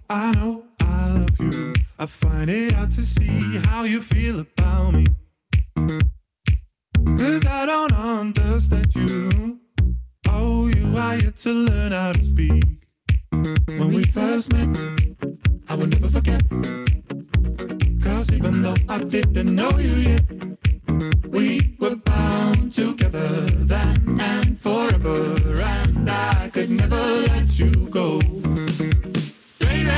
I know I love you. I find it hard to see how you feel about me. 'Cause I don't understand you. Oh, you are yet to learn how to speak. When we first met, I will never forget. 'Cause even though I didn't know you yet, we were bound together then and forever. And I could never let you go. Baby,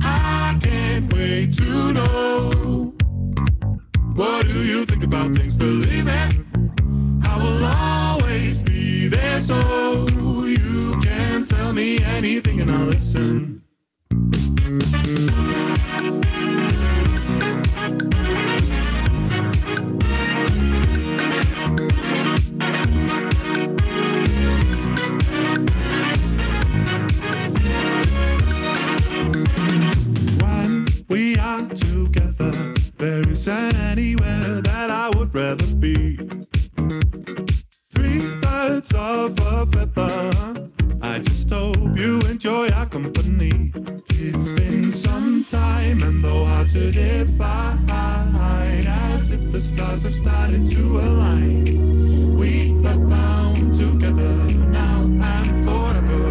I can't wait to know. What do you think about things? Believe me, I will always be there, so you can tell me anything and I'll listen. When we are together, there isn't anywhere that I would rather be. 3/3 of a feather. I just hope you enjoy our company. It's been some time and though hard to define, as if the stars have started to align. We are bound together now and forever,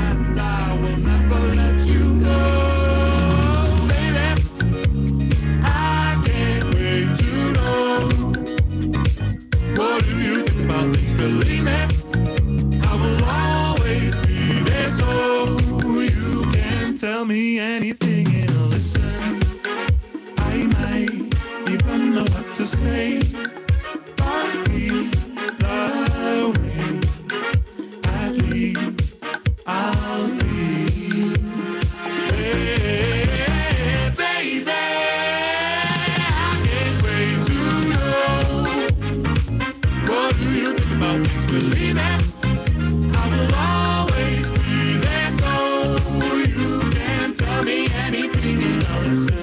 and I will never let you go. Baby, I can't wait to know. What do you think about things? Believe me, I will always be there, so you can tell me anything and I'll listen. I might even know what to say. I'll be the way, at least I'll be. Hey, baby, I can't wait to know. What do you think about things? Believe me, I will always be there, so you can tell me anything and I'll listen.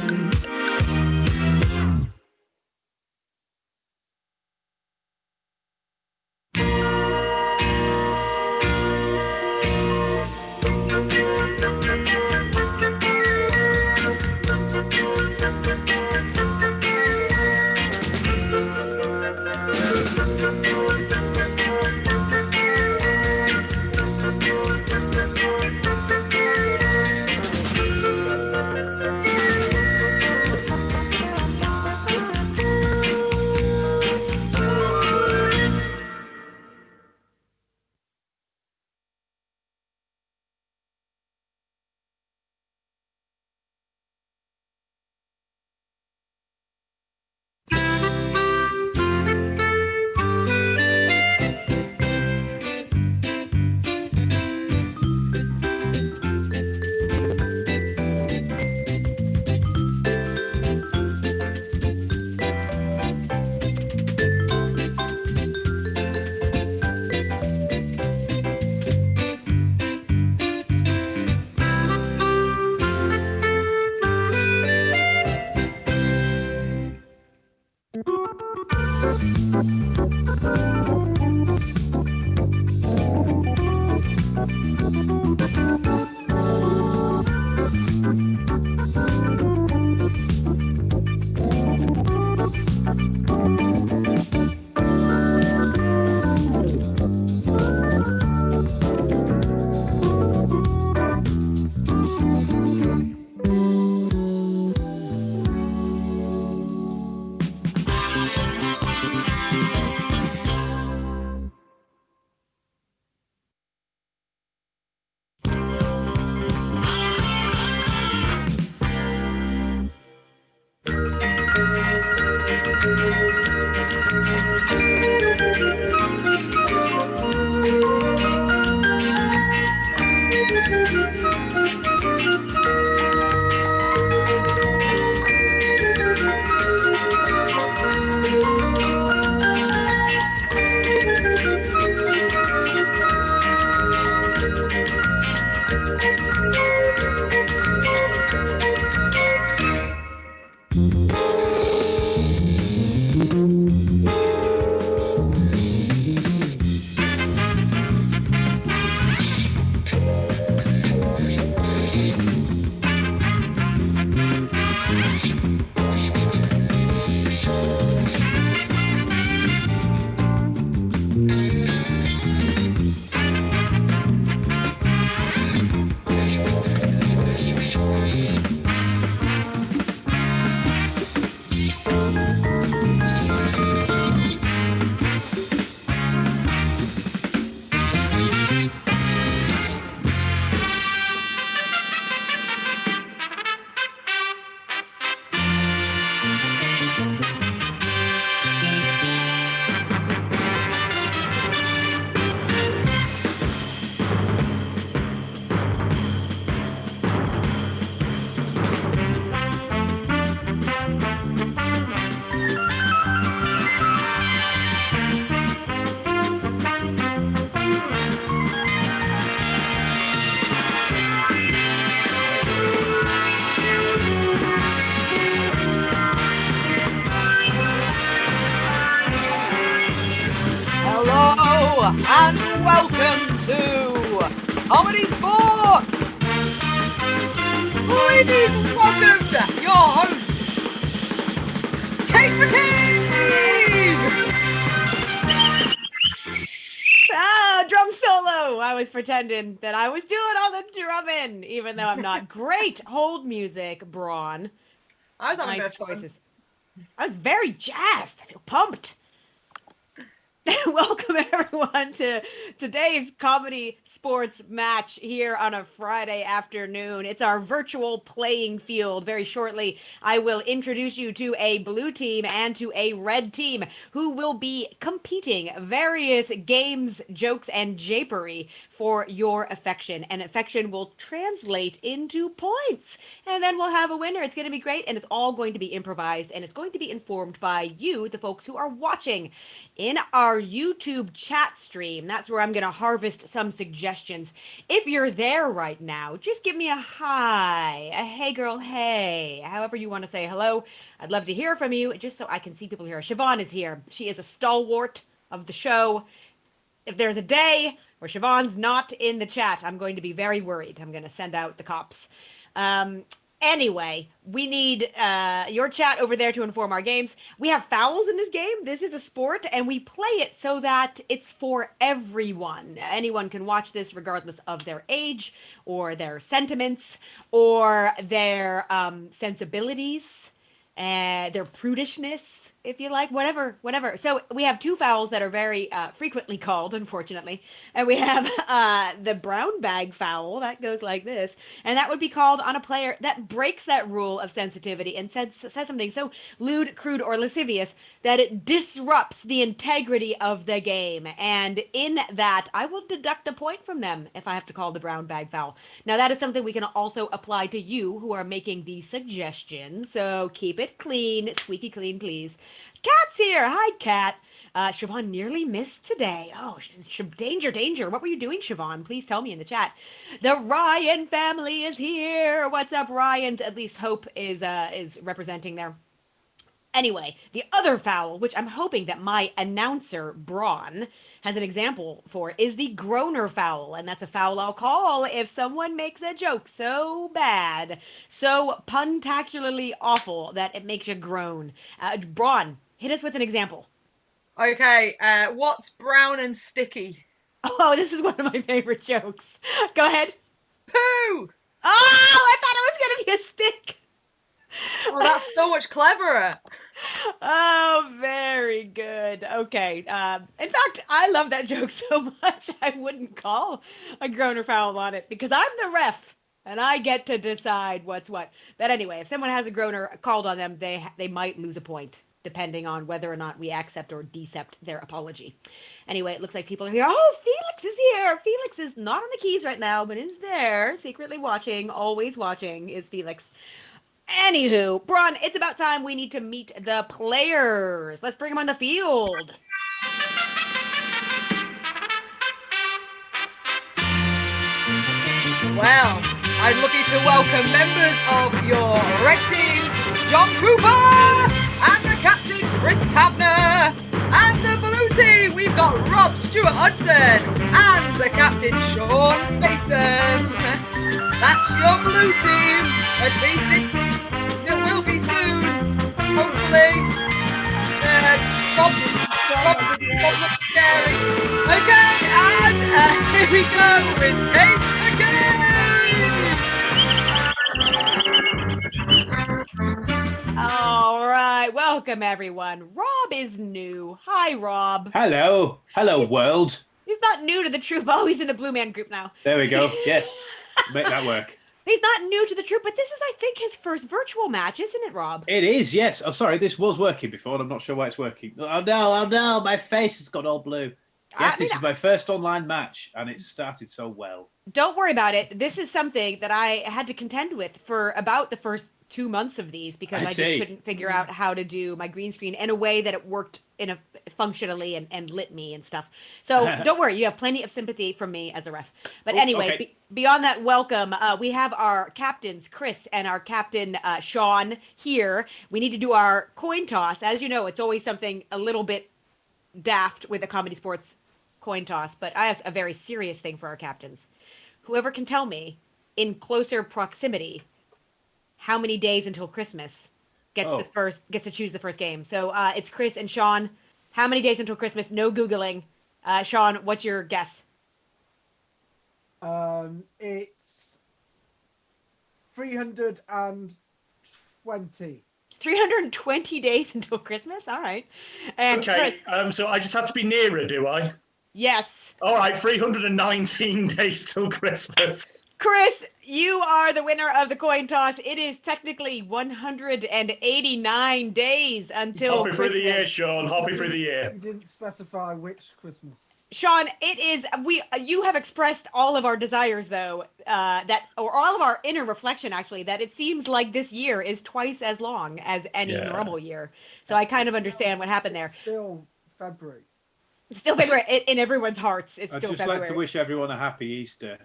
and welcome to Comedy Sports! Ladies, welcome your host, Kate McKee! Drum solo! I was pretending that I was doing all the drumming, even though I'm not. Great hold music, Braun. I was having Nice a bit of fun. choices. I was very jazzed. I feel pumped. Welcome everyone to today's Comedy Sports match here on a Friday afternoon. It's our virtual playing field. Very shortly, I will introduce you to a blue team and to a red team who will be competing various games, jokes, and japery for your affection. And affection will translate into points. And then we'll have a winner. It's going to be great. And it's all going to be improvised. And it's going to be informed by you, the folks who are watching in our YouTube chat stream. That's where I'm going to harvest some suggestions. If you're there right now, just give me a hi, a hey girl, hey, however you want to say hello. I'd love to hear from you, just so I can see people here. Siobhan is here. She is a stalwart of the show. If there's a day where Siobhan's not in the chat, I'm going to be very worried. I'm going to send out the cops. Anyway, we need your chat over there to inform our games. We have fouls in this game. This is a sport, and we play it so that it's for everyone. Anyone can watch this regardless of their age or their sentiments or their sensibilities, their prudishness, if you like, whatever. So we have two fouls that are very frequently called, unfortunately. And we have the brown bag foul that goes like this. And that would be called on a player that breaks that rule of sensitivity and says something so lewd, crude, or lascivious that it disrupts the integrity of the game. And in that, I will deduct a point from them if I have to call the brown bag foul. Now, that is something we can also apply to you who are making these suggestions. So keep it clean, squeaky clean, please. Kat's here. Hi, Kat. Siobhan nearly missed today. Oh, danger. What were you doing, Siobhan? Please tell me in the chat. The Ryan family is here. What's up, Ryan's? At least Hope is representing there. Anyway, the other foul, which I'm hoping that my announcer, Braun, has an example for, is the groaner foul. And that's a foul I'll call if someone makes a joke so bad, so puntacularly awful that it makes you groan. Braun, hit us with an example. Okay, what's brown and sticky? Oh, this is one of my favorite jokes. Go ahead. Poo! Oh, I thought it was going to be a stick. Oh, that's so much cleverer. Oh, very good. Okay. In fact, I love that joke so much, I wouldn't call a groaner foul on it because I'm the ref and I get to decide what's what. But anyway, if someone has a groaner called on them, they might lose a point depending on whether or not we accept or decept their apology. Anyway, it looks like people are here. Oh, Felix is here. Felix is not on the keys right now, but is there, secretly watching, always watching, is Felix. Anywho, Braun, it's about time we need to meet the players. Let's bring them on the field. Well, I'm lucky to welcome members of your red team, John Cooper, and the captain, Chris Tabner, and the blue team, we've got Rob Stewart Hudson, and the captain, Sean Mason. That's your blue team. At least it will be soon. Hopefully. Bob looks scary. Okay, and here we go with Kate again. All right, welcome everyone. Rob is new. Hi, Rob. Hello, world. He's not new to the troop. Oh, he's in the Blue Man group now. There we go. Yes, make that work. He's not new to the troop, but this is, I think, his first virtual match, isn't it, Rob? It is, yes. Oh, sorry, this was working before, and I'm not sure why it's working. Oh no, my face has got all blue. Yes, this is my first online match, and it started so well. Don't worry about it. This is something that I had to contend with for about the first 2 months of these because I just couldn't figure out how to do my green screen in a way that it worked functionally and lit me and stuff. So don't worry, you have plenty of sympathy from me as a ref. But anyway, okay. Beyond that welcome, we have our captains, Chris and our captain, Sean, here. We need to do our coin toss. As you know, it's always something a little bit daft with a Comedy Sports coin toss, but I have a very serious thing for our captains. Whoever can tell me in closer proximity how many days until Christmas gets to choose the first game. So it's Chris and Sean. How many days until Christmas? No Googling. Sean, what's your guess? It's 320. 320 days until Christmas? All right. And okay, so I just have to be nearer, do I? Yes. All right, 319 days till Christmas. Chris, you are the winner of the coin toss. It is technically 189 days until Halfway through the Christmas. year, Sean. Halfway through the year. You didn't specify which Christmas. Sean, it is you have expressed all of our desires though, or all of our inner reflection actually, that it seems like this year is twice as long as any normal year. So I kind of understand what happened there. It's still February. It's still February in everyone's hearts. It's I'd still just February. like to wish everyone a happy Easter.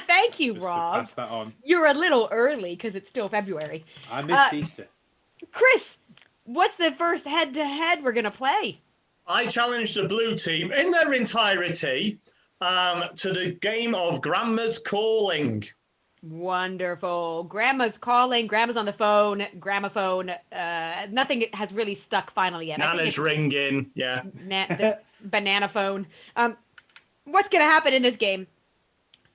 Thank you, Just Rob. to pass that on. You're a little early because it's still February. I missed Easter. Chris, what's the first head-to-head we're gonna play? I challenge the blue team in their entirety to the game of Grandma's Calling. Wonderful. Grandma's calling. Grandma's on the phone. Gramophone. Nothing has really stuck finally yet. Nana's ringing. Yeah. The banana phone. What's going to happen in this game?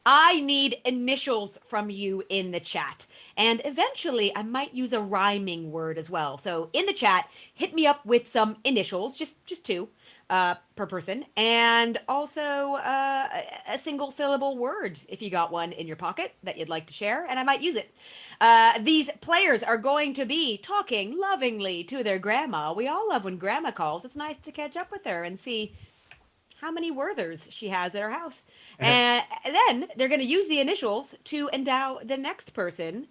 I need initials from you in the chat. And eventually, I might use a rhyming word as well. So in the chat, hit me up with some initials, just two per person, and also a single syllable word if you got one in your pocket that you'd like to share, and I might use it. These players are going to be talking lovingly to their grandma. We all love when grandma calls. It's nice to catch up with her and see how many Werthers she has at her house. And then they're going to use the initials to endow the next person.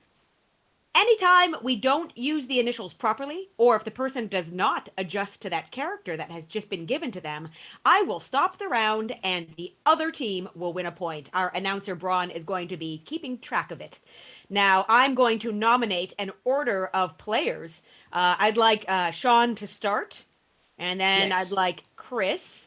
Anytime we don't use the initials properly, or if the person does not adjust to that character that has just been given to them, I will stop the round and the other team will win a point. Our announcer, Braun, is going to be keeping track of it. Now, I'm going to nominate an order of players. I'd like Sean to start, and then I'd like Chris,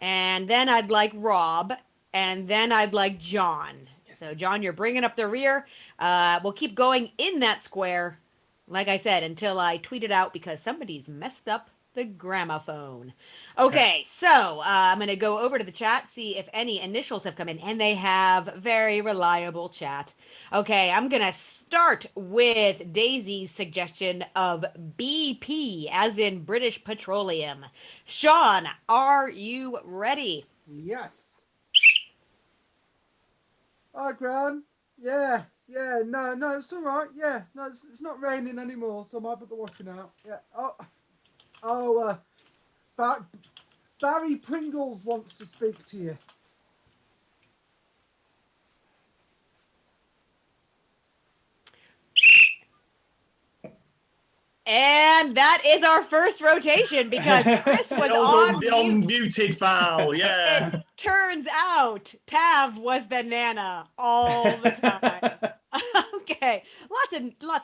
and then I'd like Rob, and then I'd like John. So, John, you're bringing up the rear. We'll keep going in that square, like I said, until I tweet it out because somebody's messed up the gramophone. Okay, so I'm going to go over to the chat, see if any initials have come in, and they have. Very reliable chat. Okay, I'm going to start with Daisy's suggestion of BP, as in British Petroleum. Sean, are you ready? Yes. Hi, Gran. Yeah, no, it's all right. Yeah, no, it's not raining anymore, so I might put the washing out. Yeah. Barry Pringles wants to speak to you. And that is our first rotation because Chris was on The unmuted foul, yeah. It turns out Tav was the Nana all the time. Okay, lots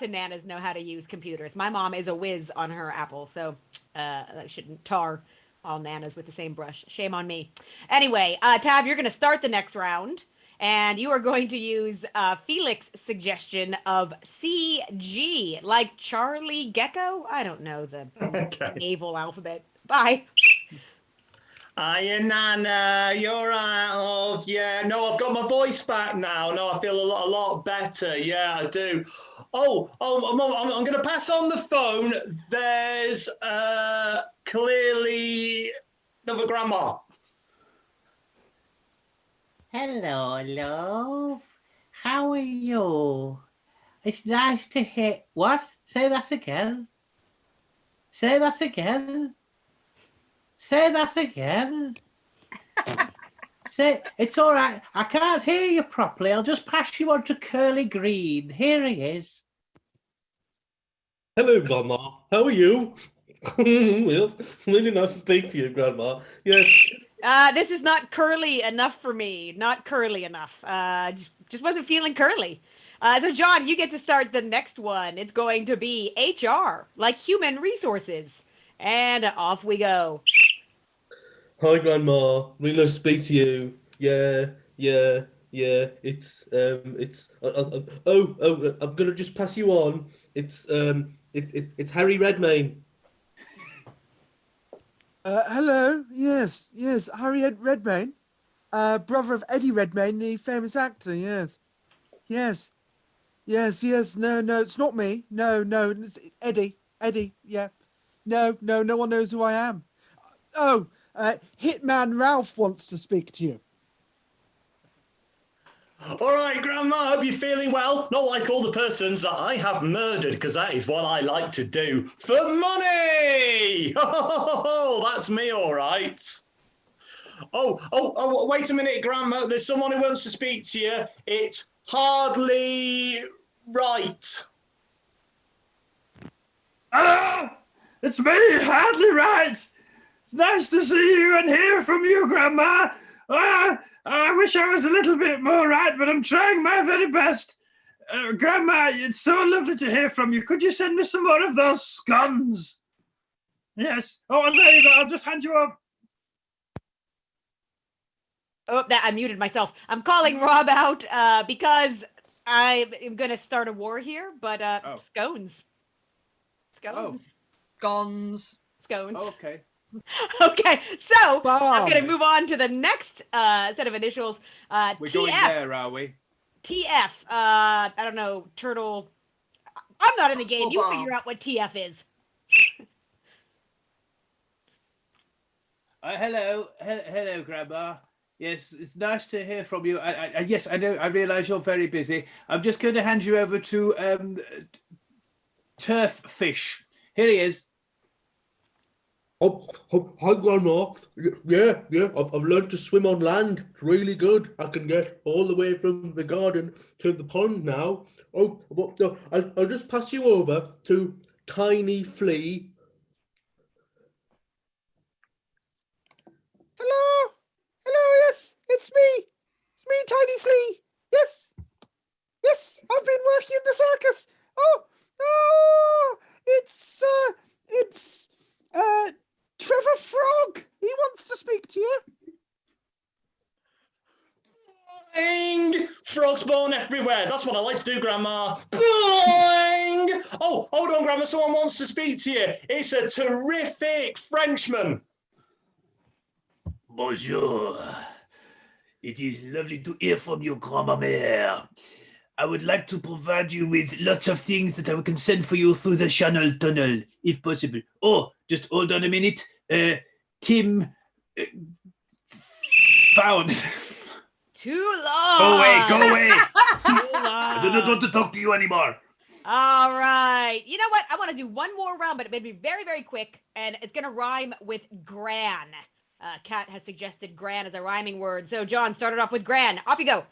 of Nanas know how to use computers. My mom is a whiz on her Apple, so I shouldn't tar all Nanas with the same brush. Shame on me. Anyway, Tav, you're going to start the next round. And you are going to use Felix's suggestion of CG, like Charlie Gecko. I don't know the naval alphabet. Bye. Hiya, Nana. You're out. Yeah, no, I've got my voice back now. No, I feel a lot better. Yeah, I do. I'm going to pass on the phone. There's clearly another grandma. Hello, love. How are you? It's nice to hear. What? Say that again. Say that again. Say that again. Say, it's all right. I can't hear you properly. I'll just pass you on to Curly Green. Here he is. Hello, Grandma. How are you? Well, really nice to speak to you, Grandma. Yes. This is not curly enough for me. Not curly enough. Just wasn't feeling curly. So, John, you get to start the next one. It's going to be HR, like human resources. And off we go. Hi, Grandma. Really nice to speak to you. Yeah. It's I'm gonna just pass you on. It's Harry Redmayne. Hello. Yes. Harry Redmayne, brother of Eddie Redmayne, the famous actor. Yes. No, it's not me. No, it's Eddie. Yeah. No, no one knows who I am. Oh, Hitman Ralph wants to speak to you. All right, Grandma, hope you're feeling well. Not like all the persons that I have murdered, because that is what I like to do for money. Oh, that's me, all right. Oh, wait a minute, Grandma. There's someone who wants to speak to you. It's hardly right. Hello! It's me, Hardly Right. It's nice to see you and hear from you, Grandma. I wish I was a little bit more right, but I'm trying my very best. Grandma, it's so lovely to hear from you. Could you send me some more of those scones? Yes. Oh, and there you go. I'll just hand you up. Oh, I muted myself. I'm calling Rob out because I am going to start a war here, but scones. Oh. Scones. Scones. Oh, okay. Okay, so Bomb. I'm going to move on to the next set of initials. We're TF. going there, are we? TF. I don't know, turtle. I'm not in the game. You Bomb. figure out what TF is. Hello, Grandma. Yes, it's nice to hear from you. Yes, I know. I realise you're very busy. I'm just going to hand you over to Turf Fish. Here he is. Oh, hi, Grandma. Yeah. I've learned to swim on land. It's really good. I can get all the way from the garden to the pond now. Oh, but no, I'll just pass you over to Tiny Flea. Hello, yes, it's me, Tiny Flea. Yes, I've been working in the circus. Oh, it's Trevor Frog. He wants to speak to you. Boing! Frogs born everywhere. That's what I like to do, Grandma. Boing! Oh, hold on, Grandma. Someone wants to speak to you. It's a terrific Frenchman. Bonjour. It is lovely to hear from you, Grand-Mère. I would like to provide you with lots of things that I can send for you through the Channel Tunnel, if possible. Oh, just hold on a minute. Tim found. Too long. Go away. Too long. I do not want to talk to you anymore. All right. You know what? I want to do one more round, but it may be very, very quick, and it's going to rhyme with gran. Kat has suggested gran as a rhyming word. So, John, started off with gran. Off you go.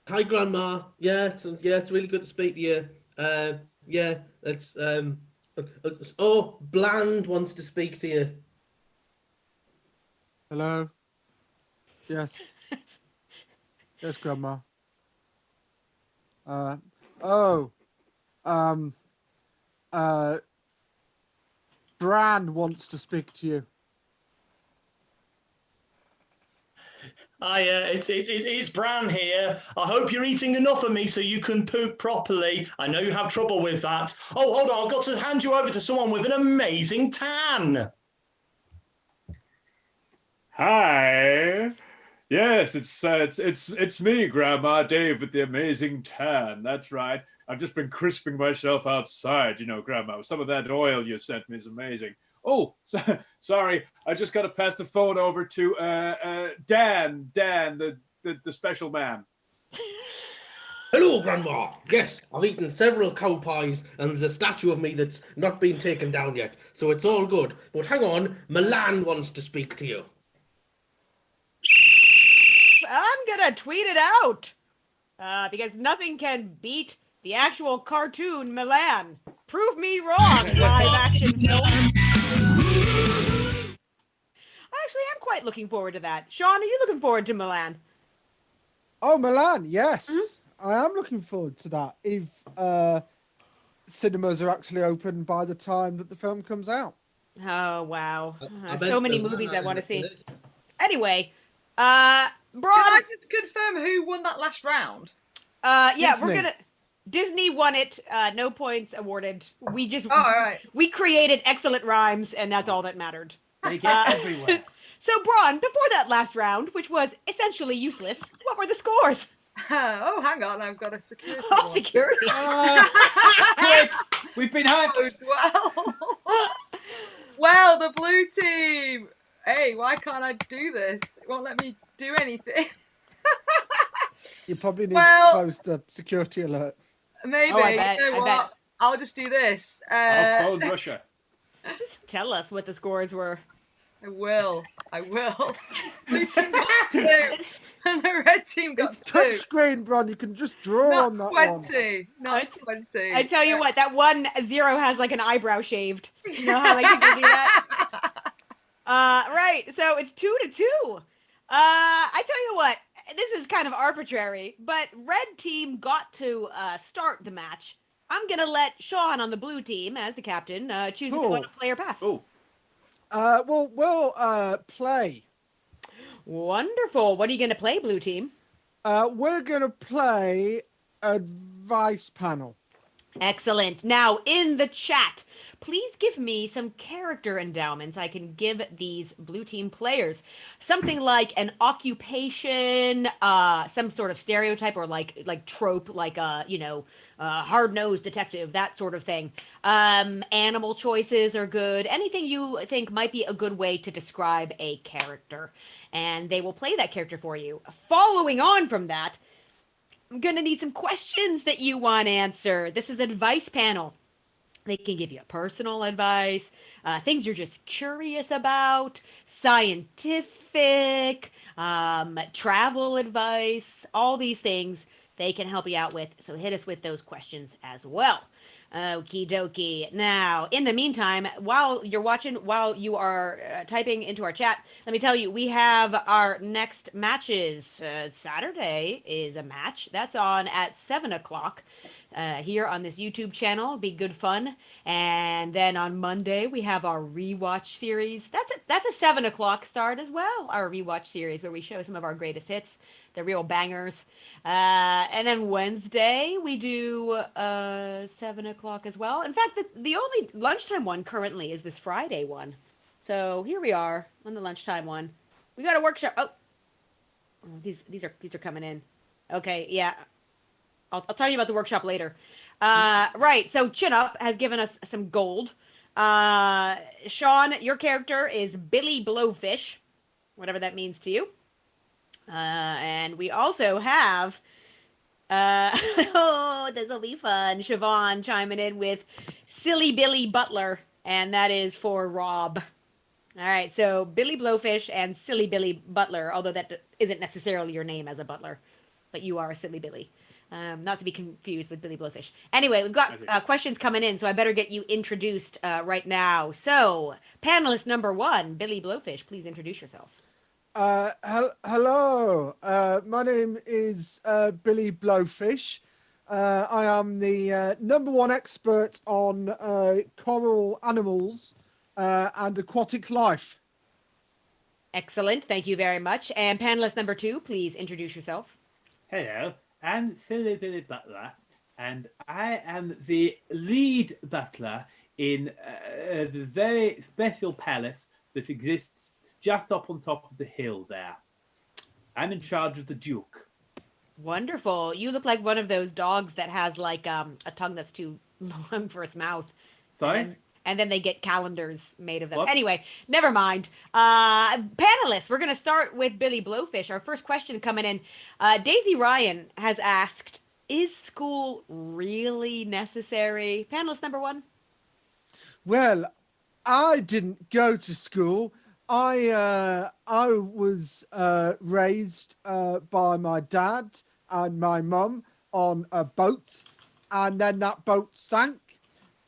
Hi, Grandma. Yeah, it's really good to speak to you. It's Bland wants to speak to you. Hello. Yes, Grandma. Bran wants to speak to you. It's Bran here. I hope you're eating enough of me so you can poop properly. I know you have trouble with that. Oh, hold on. I've got to hand you over to someone with an amazing tan. Hi. Yes, it's me, Grandma, Dave, with the amazing tan. That's right. I've just been crisping myself outside, Grandma. Some of that oil you sent me is amazing. Oh, sorry. I just got to pass the phone over to Dan, the special man. Hello, Grandma. Yes, I've eaten several cow pies, and there's a statue of me that's not been taken down yet, so it's all good. But hang on, Milan wants to speak to you. I'm going to tweet it out because nothing can beat the actual cartoon Milan. Prove me wrong, live action film. Actually, I'm quite looking forward to that. Sean, are you looking forward to Milan? Oh, Milan, yes. I am looking forward to that. If cinemas are actually open by the time that the film comes out. Oh wow. I So bet many the movies I line want to item see. for this. Anyway, Can Braun. I just confirm who won that last round? Yeah, we're Disney. gonna. Disney won it. No points awarded. We just Oh, all right. we created excellent rhymes, and that's all that mattered. They get everywhere. So, Braun, before that last round, which was essentially useless, what were the scores? Oh, hang on, I've got a security Oh, one. security. Quick, we've been hacked. As well. Well, the blue team. Hey, why can't I do this? It won't let me do anything. You probably need Well- to close the security alert. Maybe. Oh, I bet, You know I what? bet. I'll just do this. I'll phone Russia. Just tell us what the scores were. I will. Blue team got 2, and the red team got It's 2. touch screen, Bron. You can just draw on Not that one. 20. Not 20. I tell you what, that 1-0 has like an eyebrow shaved. You know how like people do that? Right, so it's 2-2. I tell you what, this is kind of arbitrary, but red team got to start the match. I'm gonna let Sean on the blue team, as the captain, choose if they want to play or pass. Oh, We'll play. Wonderful. What are you gonna play, blue team? We're gonna play advice panel. Excellent. Now, in the chat, please give me some character endowments I can give these blue team players. Something like an occupation, some sort of stereotype or like trope, like hard-nosed detective, that sort of thing. Animal choices are good. Anything you think might be a good way to describe a character. And they will play that character for you. Following on from that, I'm going to need some questions that you want answered. This is advice panel. They can give you personal advice, things you're just curious about, scientific, travel advice, all these things they can help you out with. So hit us with those questions as well. Okie dokie. Now, in the meantime, while you are typing into our chat, let me tell you, we have our next matches. Saturday is a match. That's on at 7 o'clock here on this YouTube channel. It'll be good fun. And then on Monday, we have our rewatch series. That's a 7 o'clock start as well, our rewatch series, where we show some of our greatest hits, the real bangers. And then Wednesday we do 7 o'clock as well. In fact, the only lunchtime one currently is this Friday one. So here we are on the lunchtime one. We got a workshop. Oh, these are coming in. Okay, yeah. I'll tell you about the workshop later. Right. So Chin Up has given us some gold. Sean, your character is Billy Blowfish, whatever that means to you. And we also have, this will be fun, Siobhan chiming in with Silly Billy Butler, and that is for Rob. All right, so Billy Blowfish and Silly Billy Butler, although that isn't necessarily your name as a butler, but you are a Silly Billy. Not to be confused with Billy Blowfish. Anyway, we've got questions coming in, so I better get you introduced right now. So, panelist number 1, Billy Blowfish, please introduce yourself. Hello, my name is Billy Blowfish. I am the number 1 expert on coral animals and aquatic life. Excellent, thank you very much. And panelist number 2, please introduce yourself. Hello, I'm Silly Billy Butler, and I am the lead butler in the very special palace that exists just up on top of the hill there. I'm in charge of the Duke. Wonderful. You look like one of those dogs that has like a tongue that's too long for its mouth. Sorry? And then they get calendars made of them. What? Anyway, never mind. Panelists, we're going to start with Billy Blowfish. Our first question coming in. Daisy Ryan has asked, is school really necessary? Panelist number 1. Well, I didn't go to school. I was raised by my dad and my mum on a boat, and then that boat sank,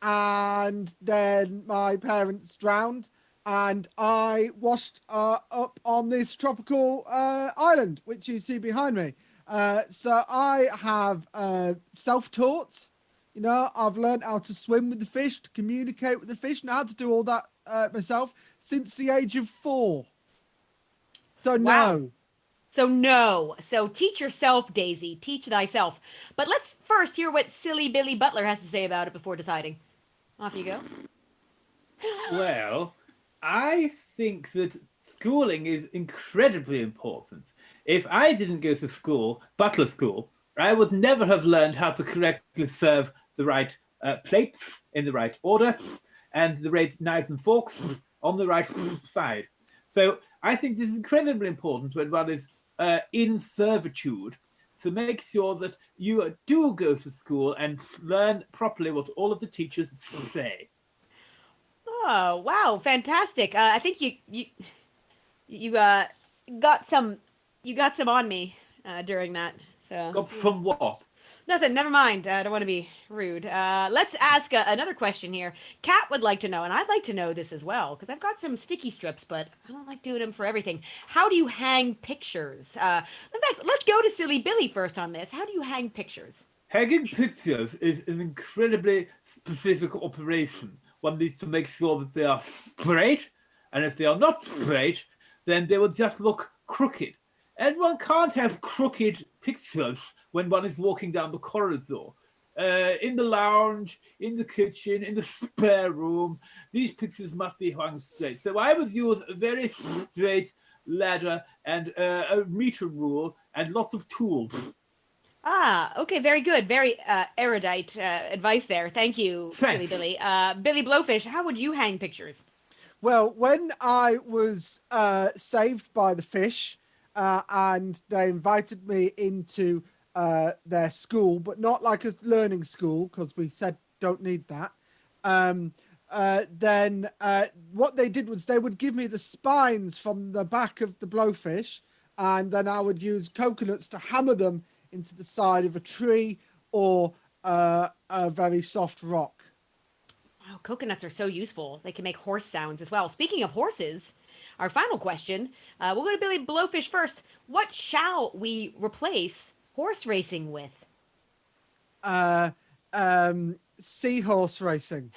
and then my parents drowned, and I washed up on this tropical island, which you see behind me. So I have self-taught. You know, I've learned how to swim with the fish, to communicate with the fish, and how to do all that myself since the age of 4. So Wow. no. So no. So teach yourself, Daisy. Teach thyself. But let's first hear what silly Billy Butler has to say about it before deciding. Off you go. Well, I think that schooling is incredibly important. If I didn't go to school, Butler School, I would never have learned how to correctly serve the right plates in the right order and the right knives and forks on the right side. So I think this is incredibly important when one is in servitude to make sure that you do go to school and learn properly what all of the teachers say. Oh, wow, fantastic. I think you got some on me during that. So Got from what? nothing, never mind. I don't want to be rude. Let's ask another question here. Kat would like to know, and I'd like to know this as well, because I've got some sticky strips, but I don't like doing them for everything. How do you hang pictures? In fact, let's go to Silly Billy first on this. How do you hang pictures? Hanging pictures is an incredibly specific operation. One needs to make sure that they are straight, and if they are not straight, then they will just look crooked. And one can't have crooked pictures when one is walking down the corridor. In the lounge, in the kitchen, in the spare room, these pictures must be hung straight. So I would use a very straight ladder and a meter rule and lots of tools. Ah, okay, very good. Very erudite advice there. Thank you, Silly Thanks. Billy. Billy Blowfish, how would you hang pictures? Well, when I was saved by the fish and they invited me into their school, but not like a learning school because we said don't need that. Then what they did was they would give me the spines from the back of the blowfish, and then I would use coconuts to hammer them into the side of a tree or a very soft rock. Wow, coconuts are so useful. They can make horse sounds as well. Speaking of horses, our final question. We'll go to Billy Blowfish first. What shall we replace horse racing with? Seahorse racing.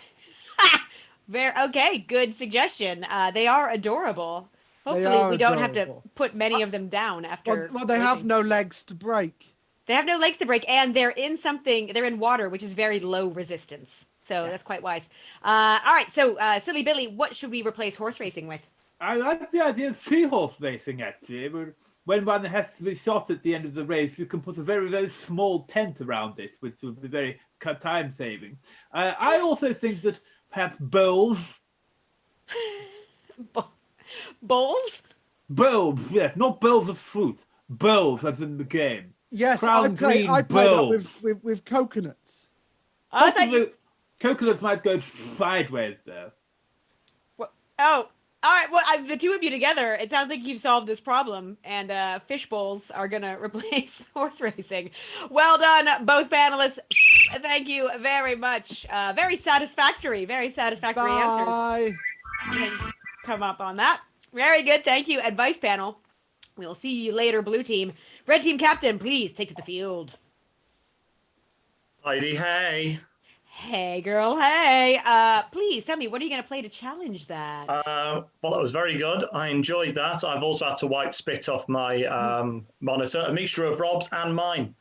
Okay, good suggestion. They are adorable. Hopefully, are we don't have to adorable. put many of them down after. Well, they have racing. no legs to break. They have no legs to break, and they're in water, which is very low resistance. So that's quite wise. All right, so Silly Billy, what should we replace horse racing with? I like the idea of seahorse racing, actually. When one has to be shot at the end of the race, you can put a very, very small tent around it, which will be very time-saving. I also think that perhaps bowls. Bowls? Bowls, yes, not bowls of fruit. Bowls, as in the game. Yes, Crown I play that bowls. with coconuts. I thought you. Coconuts might go sideways, though. Oh, all right. Well, the two of you together, it sounds like you've solved this problem, and fish bowls are gonna replace horse racing. Well done, both panelists. Thank you very much. Very satisfactory answers. Bye. You can come up on that. Very good. Thank you. Advice panel. We'll see you later, blue team. Red team captain, please take to the field. Heidi, hey. Hey, girl. Hey. Please tell me, what are you going to play to challenge that? Well, that was very good. I enjoyed that. I've also had to wipe spit off my monitor, a mixture of Rob's and mine.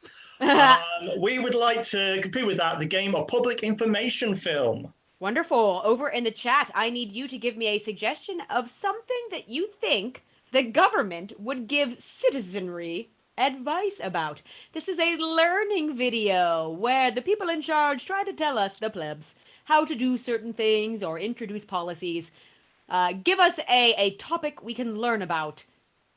We would like to compete with that, the game of public information film. Wonderful. Over in the chat, I need you to give me a suggestion of something that you think the government would give citizenry advice about. This is a learning video where the people in charge try to tell us, the plebs, how to do certain things or introduce policies. Give us a topic we can learn about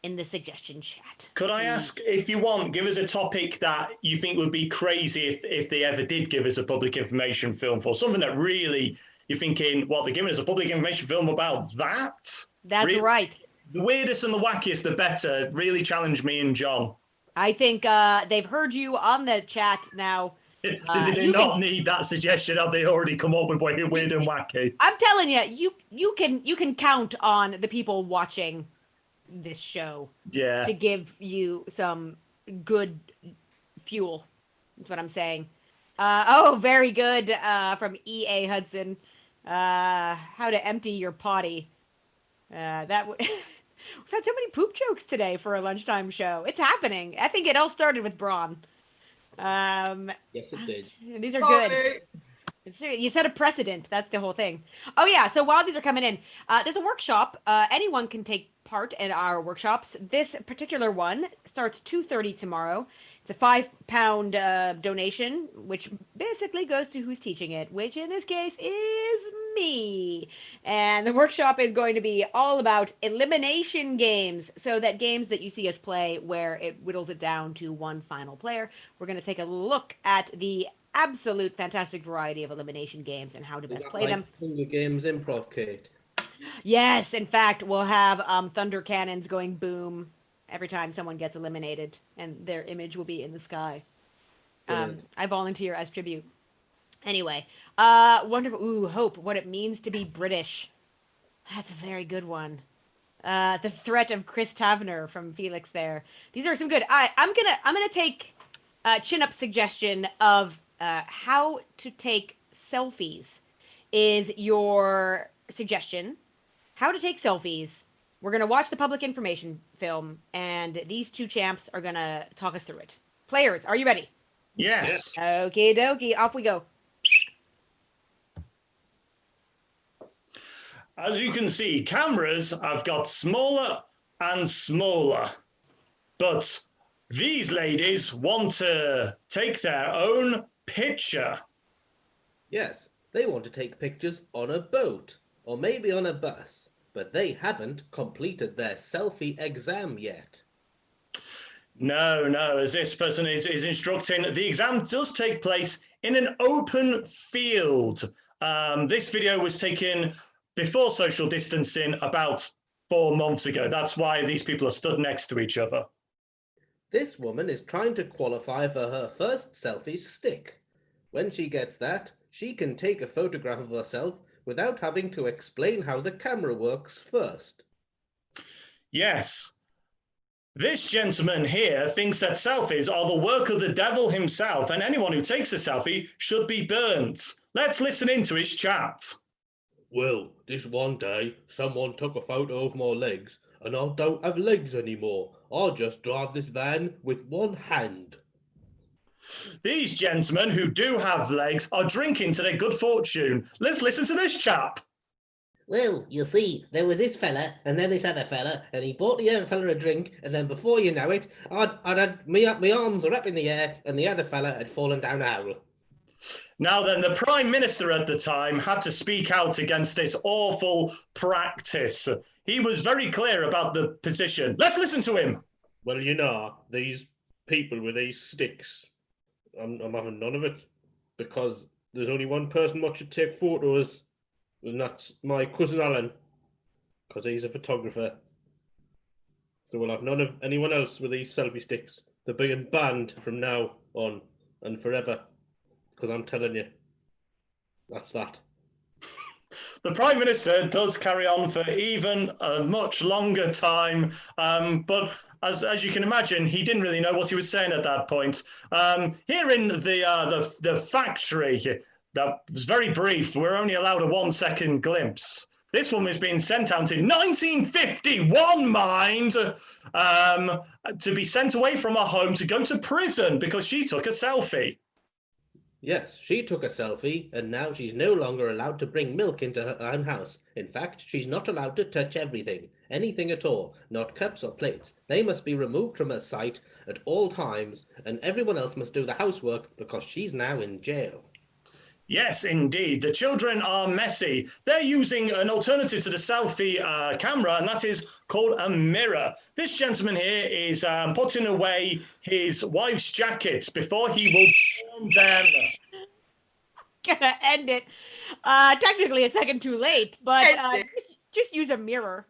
in the suggestion chat. Could I ask, if you want, give us a topic that you think would be crazy if they ever did give us a public information film for? Something that really you're thinking, what, they're giving us a public information film about that? That's really? Right. The weirdest and the wackiest, the better. Really challenge me and John. I think they've heard you on the chat now. Did they not need that suggestion? Have they already come up with weird and wacky? I'm telling you, you can count on the people watching this show to give you some good fuel. That's what I'm saying. Oh, very good from E.A. Hudson. how to empty your potty. We've had so many poop jokes today for a lunchtime show. It's happening. I think it all started with Braun. Yes, it did. These are good. You set a precedent. That's the whole thing. Oh, yeah. So while these are coming in, there's a workshop. Anyone can take part in our workshops. This particular one starts 2:30 tomorrow. It's a £5 donation, which basically goes to who's teaching it, which in this case is me. And the workshop is going to be all about elimination games. So that games that you see us play where it whittles it down to one final player. We're going to take a look at the absolute fantastic variety of elimination games and how to best play them. Hunger Games improv, Kate. Yes, in fact, we'll have thunder cannons going boom every time someone gets eliminated, and their image will be in the sky. I volunteer as tribute. Anyway, wonderful. Ooh, Hope, what it means to be British. That's a very good one. The threat of Chris Tavener from Felix there. These are some good. I'm gonna take Chin Up's suggestion of how to take selfies. Is your suggestion how to take selfies? We're going to watch the public information film, and these two champs are going to talk us through it. Players, are you ready? Yes. Okie dokie, off we go. As you can see, cameras have got smaller and smaller. But these ladies want to take their own picture. Yes, they want to take pictures on a boat, or maybe on a bus. But they haven't completed their selfie exam yet. No, as this person is instructing, the exam does take place in an open field. This video was taken before social distancing about 4 months ago. That's why these people are stood next to each other. This woman is trying to qualify for her first selfie stick. When she gets that, she can take a photograph of herself without having to explain how the camera works first. Yes. This gentleman here thinks that selfies are the work of the devil himself, and anyone who takes a selfie should be burnt. Let's listen into his chat. Well, this one day, someone took a photo of my legs, and I don't have legs anymore. I just drive this van with one hand. These gentlemen who do have legs are drinking to their good fortune. Let's listen to this chap. Well, you see, there was this fella, and then this other fella, and he bought the other fella a drink, and then before you know it, I'd had my arms were up in the air, and the other fella had fallen down a hole. Now then, the Prime Minister at the time had to speak out against this awful practice. He was very clear about the position. Let's listen to him. Well, you know, these people with these sticks, I'm having none of it, because there's only one person that should take photos, and that's my cousin Alan, because he's a photographer. So we'll have none of anyone else with these selfie sticks. They're being banned from now on and forever, because I'm telling you, that's that. The Prime Minister does carry on for even a much longer time, but as you can imagine, he didn't really know what he was saying at that point. Here in the factory, that was very brief. We're only allowed a 1 second glimpse. This woman is being sent out in 1951, mind, to be sent away from her home to go to prison because she took a selfie. Yes, she took a selfie, and now she's no longer allowed to bring milk into her own house. In fact, she's not allowed to touch anything at all, not cups or plates. They must be removed from her sight at all times, and everyone else must do the housework because she's now in jail. Yes, indeed. The children are messy. They're using an alternative to the selfie camera, and that is called a mirror. This gentleman here is putting away his wife's jacket before he will burn them. Gonna end it. Technically a second too late, but just use a mirror.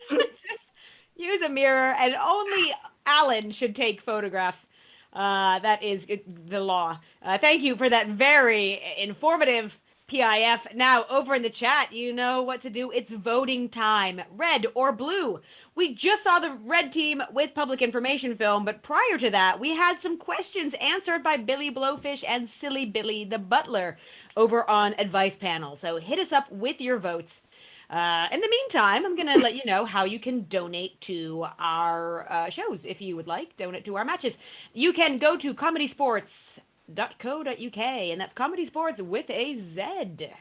Just use a mirror, and only Alan should take photographs. That is the law. Thank you for that very informative PIF. Now, over in the chat, you know what to do. It's voting time. Red or blue. We just saw the red team with public information film, but prior to that, we had some questions answered by Billy Blowfish and Silly Billy the Butler over on Advice Panel. So hit us up with your votes. In the meantime, I'm going to let you know how you can donate to our shows if you would like. Donate to our matches. You can go to ComedySportz.co.uk, and that's ComedySportz with a Z.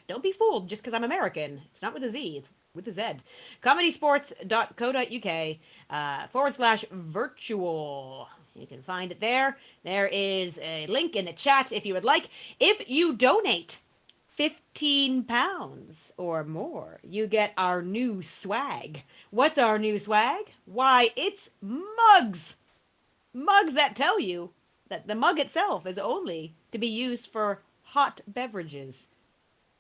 Don't be fooled just because I'm American. It's not with a Z. It's with a Z. ComedySportz.co.uk /virtual. You can find it there. There is a link in the chat if you would like. If you donate £15 or more, you get our new swag. What's our new swag? Why, it's mugs. Mugs that tell you that the mug itself is only to be used for hot beverages.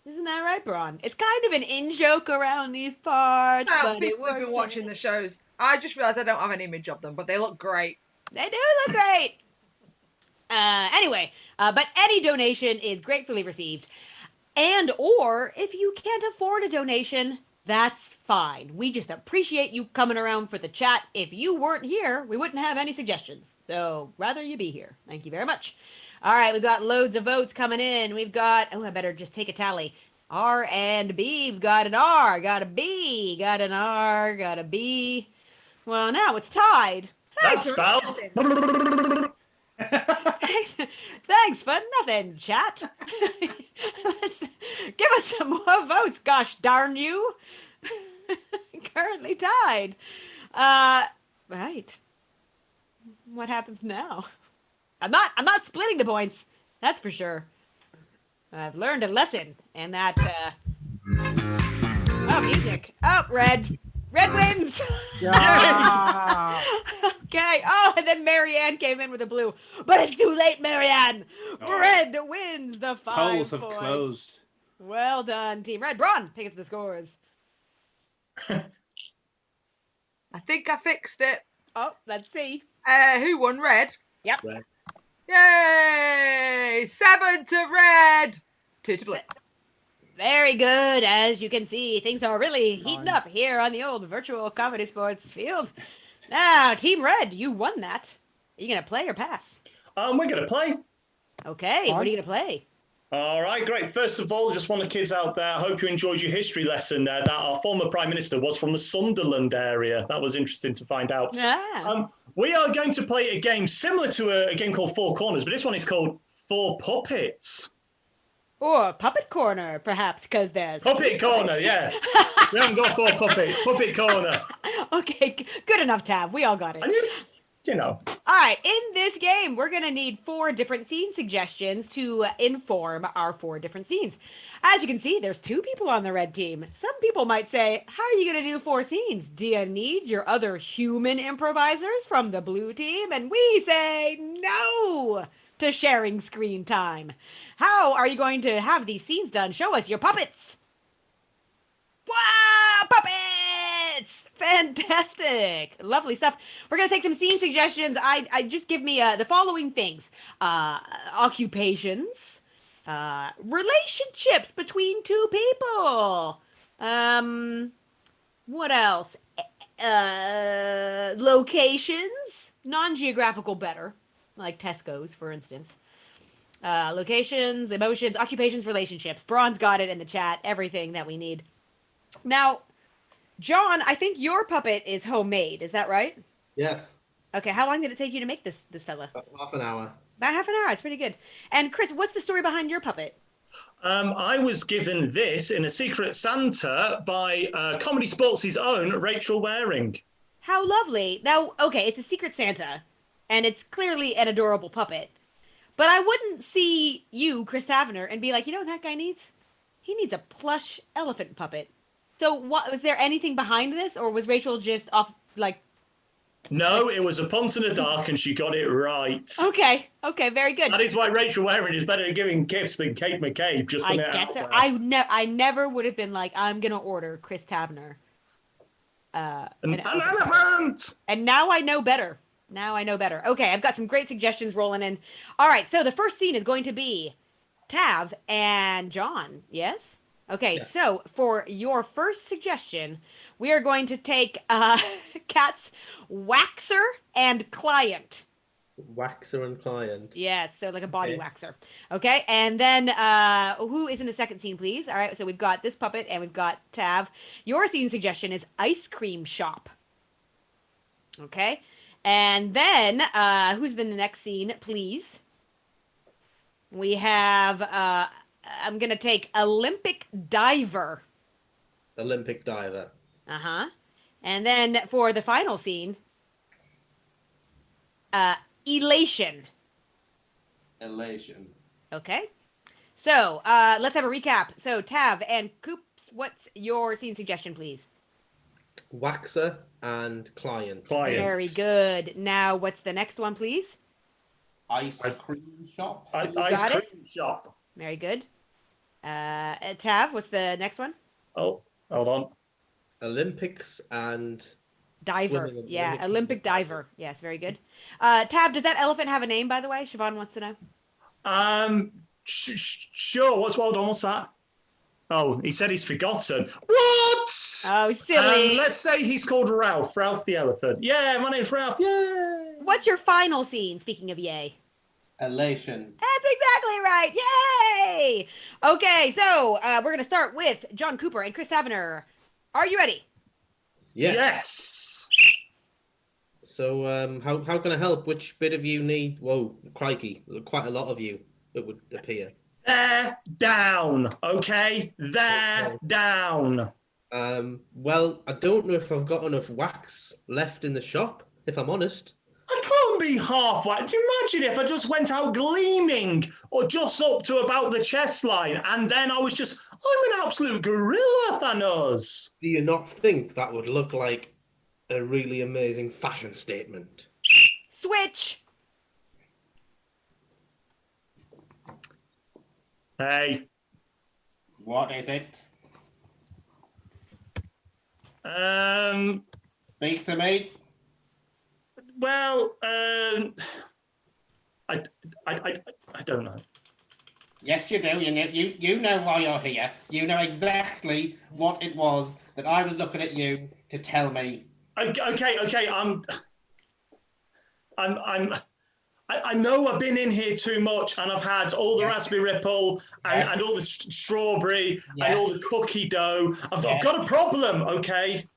Isn't that right, Braun? It's kind of an in-joke around these parts. But people have been watching the shows. I just realised I don't have an image of them, but they look great. They do look great. Anyway, but any donation is gratefully received. And or if you can't afford a donation, that's fine. We just appreciate you coming around for the chat. If you weren't here, we wouldn't have any suggestions. So rather you be here. Thank you very much. All right, we've got loads of votes coming in. We've got, I better just take a tally. R and B. We've got an R, got a B, got an R, got a B. Well, now it's tied. That spells. Thanks for nothing, chat. Let's give us some more votes, gosh darn you. Currently tied. Right. What happens now? I'm not splitting the points. That's for sure. I've learned a lesson, and that oh, music. Oh, red. Red wins. Yeah. Okay. Oh, and then Marianne came in with a blue. But it's too late, Marianne. Oh. Red wins the 5 Polls have points. closed. Well done, Team Red. Braun, take us to the scores. I think I fixed it. Oh, let's see. Who won? Red? Yep. Red. Yay! 7 to red. 2 to blue. Very good. As you can see, things are really heating up here on the old virtual comedy sports field. Now, Team Red, you won that. Are you going to play or pass? We're going to play. Okay, what are you going to play? All right, great. First of all, just want the kids out there, I hope you enjoyed your history lesson there, that our former Prime Minister was from the Sunderland area. That was interesting to find out. Ah. We are going to play a game similar to a game called Four Corners, but this one is called Four Puppets. Or Puppet Corner, perhaps, because there's... Puppet Corner, yeah. We haven't got four puppets. Puppet Corner. Okay, good enough, Tab. We all got it. And you know. All right, in this game, we're going to need 4 different scene suggestions to inform our 4 different scenes. As you can see, there's 2 people on the red team. Some people might say, how are you going to do 4 scenes? Do you need your other human improvisers from the blue team? And we say no to sharing screen time. How are you going to have these scenes done? Show us your puppets. Wow, puppets! Fantastic. Lovely stuff. We're going to take some scene suggestions. I just give me the following things. Occupations. Relationships between 2 people. What else? Locations. Non-geographical better. Like Tesco's, for instance. Locations, emotions, occupations, relationships. Braun's got it in the chat. Everything that we need. Now, John, I think your puppet is homemade. Is that right? Yes. Okay, how long did it take you to make this fella? Half an hour. About half an hour. It's pretty good. And Chris, what's the story behind your puppet? I was given this in a Secret Santa by ComedySportz' own Rachel Waring. How lovely. Now, okay, it's a Secret Santa, and it's clearly an adorable puppet. But I wouldn't see you, Chris Tavener, and be like, you know what that guy needs? He needs a plush elephant puppet. So what, was there anything behind this, or was Rachel just off, like... No, it was a punt in the dark, and she got it right. Okay, very good. That is why Rachel Waring is better at giving gifts than Kate McCabe. Just I put it guess out so. there. I never would have been like, I'm going to order Chris Tavener. An elephant! And now I know better. Okay, I've got some great suggestions rolling in. All right, so the first scene is going to be Tav and John, yes? Okay, So for your first suggestion, we are going to take Kat's waxer and client. Waxer and client. Yes, so like a body Okay. waxer. Okay, and then who is in the second scene, please? All right, so we've got this puppet and we've got Tav. Your scene suggestion is ice cream shop. Okay, and then who's in the next scene, please? We have, I'm going to take Olympic diver. Olympic diver. Uh-huh. And then for the final scene, elation. Elation. Okay. So let's have a recap. So Tav and Coops, what's your scene suggestion, please? Waxer and client. Very good. Now, what's the next one, please? Ice cream shop. Ice got it? cream shop. Very good. Tav, what's the next one? Oh, hold on. Olympics and Diver. swimming. Yeah, Olympic diver. Yes, very good. Tav, does that elephant have a name, by the way? Siobhan wants to know. Sure. Hold on, what's that? Oh, he said he's forgotten. What? Oh, silly. Let's say he's called Ralph. Ralph the elephant. Yeah, my name's Ralph. Yay! What's your final scene, speaking of yay? Elation. That's exactly right. Yay! Okay, so we're going to start with John Cooper and Chris Tavener. Are you ready? Yes. So, how can I help? Which bit of you need? Whoa, crikey! Quite a lot of you, it would appear. They're down. Okay, they're down. Well, I don't know if I've got enough wax left in the shop, if I'm honest. I can't be half whacked. Imagine if I just went out gleaming or just up to about the chest line and then I'm an absolute gorilla, Thanos. Do you not think that would look like a really amazing fashion statement? Switch! Hey. What is it? Speak to me. Well, I don't know. Yes, you do. You know why you're here. You know exactly what it was that I was looking at you to tell me. Okay. I know I've been in here too much, and I've had all the raspberry ripple and all the strawberry and all the cookie dough. I've got a problem. Okay.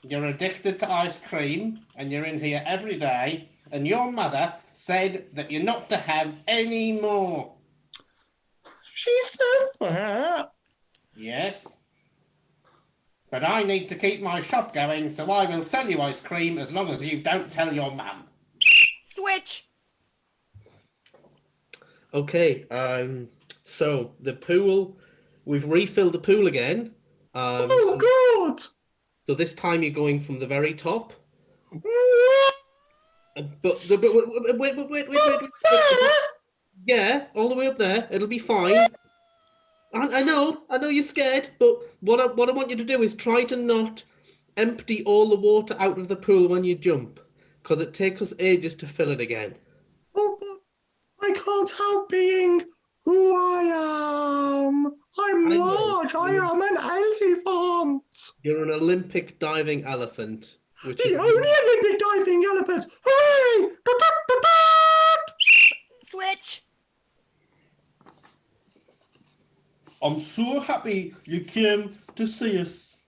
You're addicted to ice cream, and you're in here every day, and your mother said that you're not to have any more. She said that? Yes. But I need to keep my shop going, so I will sell you ice cream as long as you don't tell your mum. Switch! Okay, so the pool, we've refilled the pool again. Oh, good! So this time you're going from the very top. But wait. Yeah, all the way up there. It'll be fine. I know you're scared, but what I want you to do is try to not empty all the water out of the pool when you jump, because it takes us ages to fill it again. Oh, but I can't help being who I am. I'm large. I am an elephant. You're an Olympic diving elephant. Which The is only Olympic diving elephant. Hooray! Switch! I'm so happy you came to see us.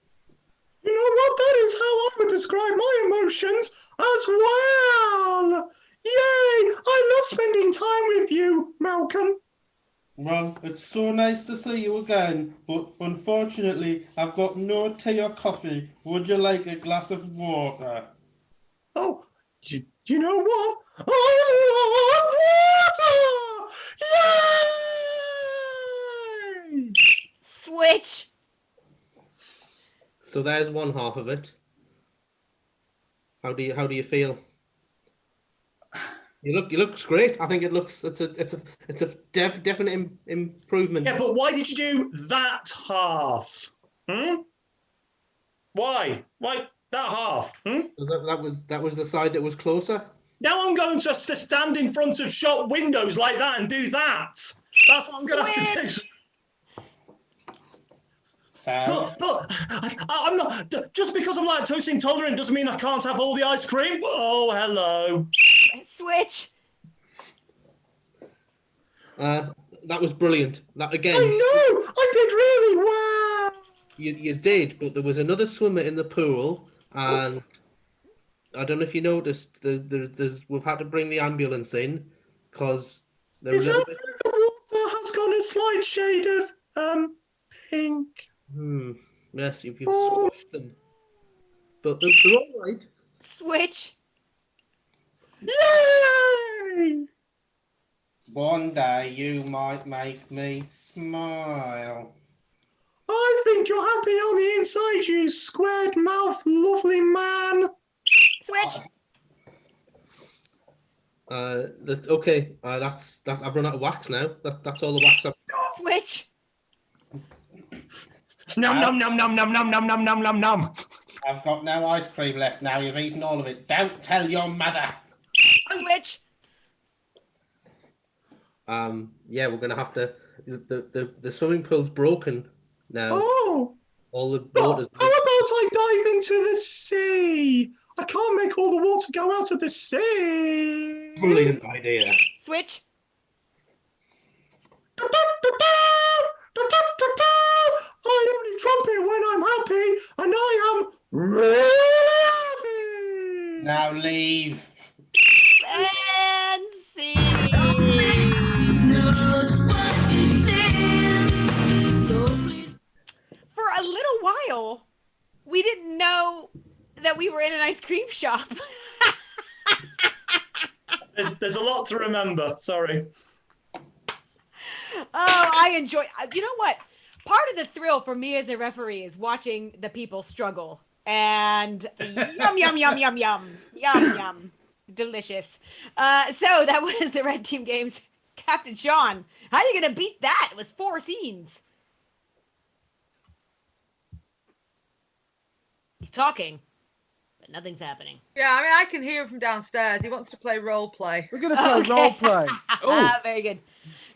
You know what? That is how I would describe my emotions as well. Yay! I love spending time with you, Malcolm. Well, it's so nice to see you again, but unfortunately, I've got no tea or coffee. Would you like a glass of water? Oh, you know what? I love water! Yay! Switch! So there's one half of it. How do you feel? You looks great. I think it's a definite improvement. Yeah, but why did you do that half? Why? Why that half? That was the side that was closer. Now I'm going to stand in front of shop windows like that and do that. That's what I'm going to have to do. So, But I'm not. Just because I'm lactose intolerant doesn't mean I can't have all the ice cream. Oh, hello. Switch. That was brilliant. That again. I know. I did really well. You did, but there was another swimmer in the pool, and I don't know if you noticed. We've had to bring the ambulance in because they're a little bit. The water has got a slight shade of pink. Yes, if you've squashed them, but they're all right. Switch. Yay! one day you might make me smile. I think you're happy on the inside, you squared mouth, lovely man. Switch. Okay. That's that. I've run out of wax now. That's all the wax I've. Switch. Num num num num num num num num num num num. I've got no ice cream left now. You've eaten all of it. Don't tell your mother. Switch. Yeah, we're gonna have to. The swimming pool's broken now. Oh. All the But water's. how about I dive into the sea? I can't make all the water go out of the sea. Brilliant idea. Switch. I only trumpet when I'm happy, and I am really happy. Now leave. And see. For a little while, we didn't know that we were in an ice cream shop. There's a lot to remember. Sorry. Oh, I enjoy. You know what? Part of the thrill for me as a referee is watching the people struggle. And yum, yum, yum, yum, yum, yum, yum. Delicious. So that was the Red Team Games. Captain Sean, how are you going to beat that? It was 4 scenes. He's talking, but nothing's happening. Yeah, I mean, I can hear him from downstairs. He wants to play role play. We're going to play role play. Very good.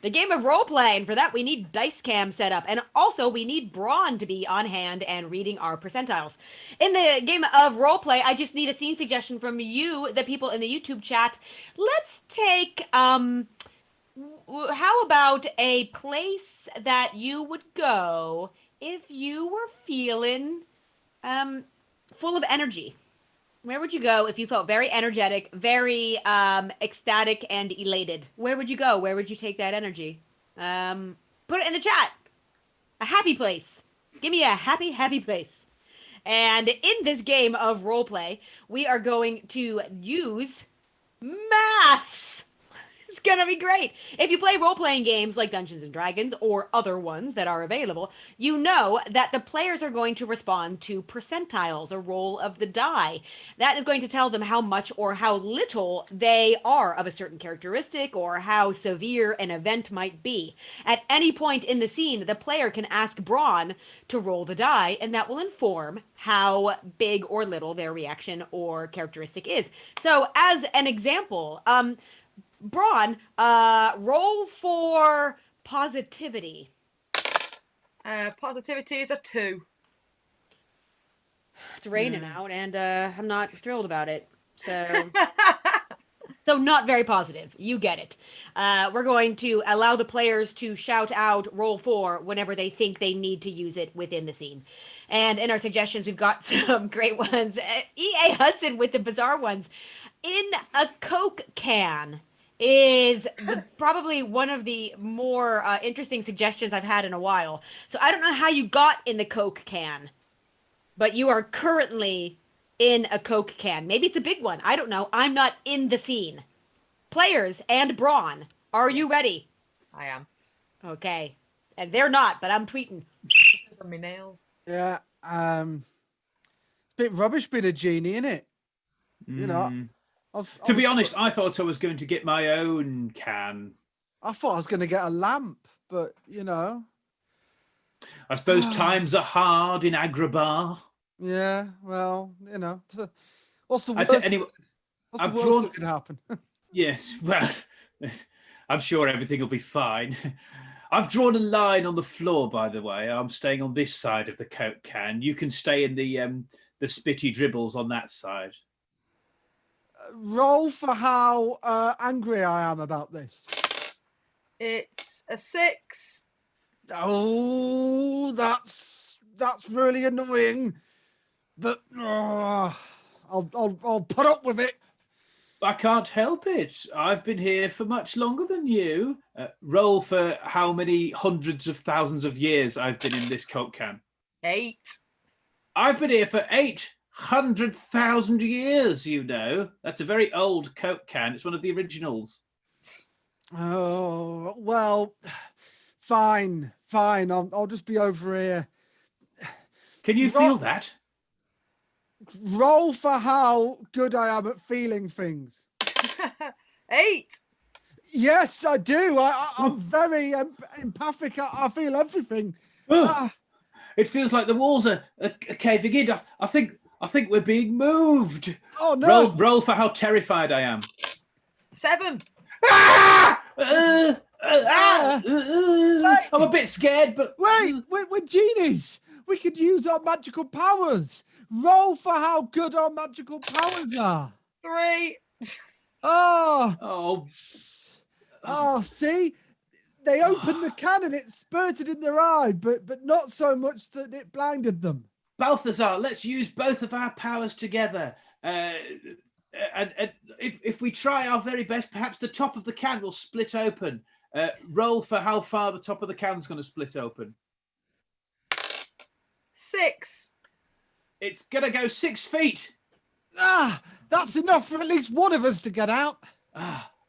The game of role play, and for that we need dice cam set up, and also we need Braun to be on hand and reading our percentiles. In the game of role play, I just need a scene suggestion from you, the people in the YouTube chat. Let's take, how about a place that you would go if you were feeling full of energy? Where would you go if you felt very energetic, very ecstatic and elated? Where would you go? Where would you take that energy? Put it in the chat. A happy place. Give me a happy, happy place. And in this game of role play, we are going to use maths. It's going to be great. If you play role-playing games like Dungeons & Dragons or other ones that are available, you know that the players are going to respond to percentiles, a roll of the die. That is going to tell them how much or how little they are of a certain characteristic or how severe an event might be. At any point in the scene, the player can ask Braun to roll the die, and that will inform how big or little their reaction or characteristic is. So, as an example, Braun, roll for positivity. Positivity is a 2. It's raining out, and I'm not thrilled about it. So, so not very positive. You get it. We're going to allow the players to shout out roll 4 whenever they think they need to use it within the scene. And in our suggestions, we've got some great ones. E.A. Hudson with the bizarre ones. In a Coke can is probably one of the more interesting suggestions I've had in a while. So I don't know how you got in the Coke can, but you are currently in a Coke can. Maybe it's a big one. I don't know. I'm not in the scene. Players and Braun, are you ready? I am. Okay. And they're not, but I'm tweeting. On my nails. Yeah. It's a bit rubbish being a genie, isn't it? You know. To be honest, I thought I was going to get my own can. I thought I was going to get a lamp, but you know. I suppose times are hard in Agrabah. Yeah, well, you know. What's the worst? What's the worst that could happen? Yes, well, I'm sure everything will be fine. I've drawn a line on the floor, by the way. I'm staying on this side of the Coke can. You can stay in the spitty dribbles on that side. Roll for how angry I am about this. It's a 6. Oh, that's really annoying. But I'll put up with it. I can't help it. I've been here for much longer than you. Roll for how many hundreds of thousands of years I've been in this Coke can. 8. I've been here for 800,000 years, you know. That's a very old Coke can. It's one of the originals. Oh, well, fine. I'll just be over here. Can you feel that? Roll for how good I am at feeling things. 8. Yes, I do. I'm very empathic. I feel everything. It feels like the walls are caving in. I think we're being moved. Oh no! Roll for how terrified I am. 7. I'm a bit scared, but wait, we're genies. We could use our magical powers. Roll for how good our magical powers are. 3. Oh, see? They opened the can and it spurted in their eye, but not so much that it blinded them. Balthazar, let's use both of our powers together. And if we try our very best, perhaps the top of the can will split open. Roll for how far the top of the can's going to split open. 6. It's going to go 6 feet. That's enough for at least one of us to get out.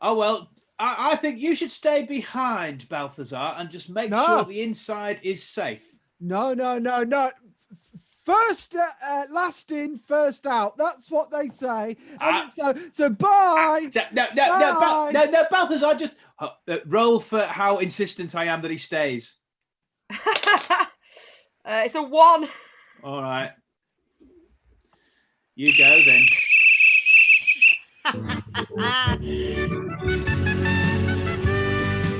Oh, well, I think you should stay behind, Balthazar, and just make sure the inside is safe. No. First, last in, first out. That's what they say. So bye. No, Balthazar, just roll for how insistent I am that he stays. It's a 1. All right. You go then.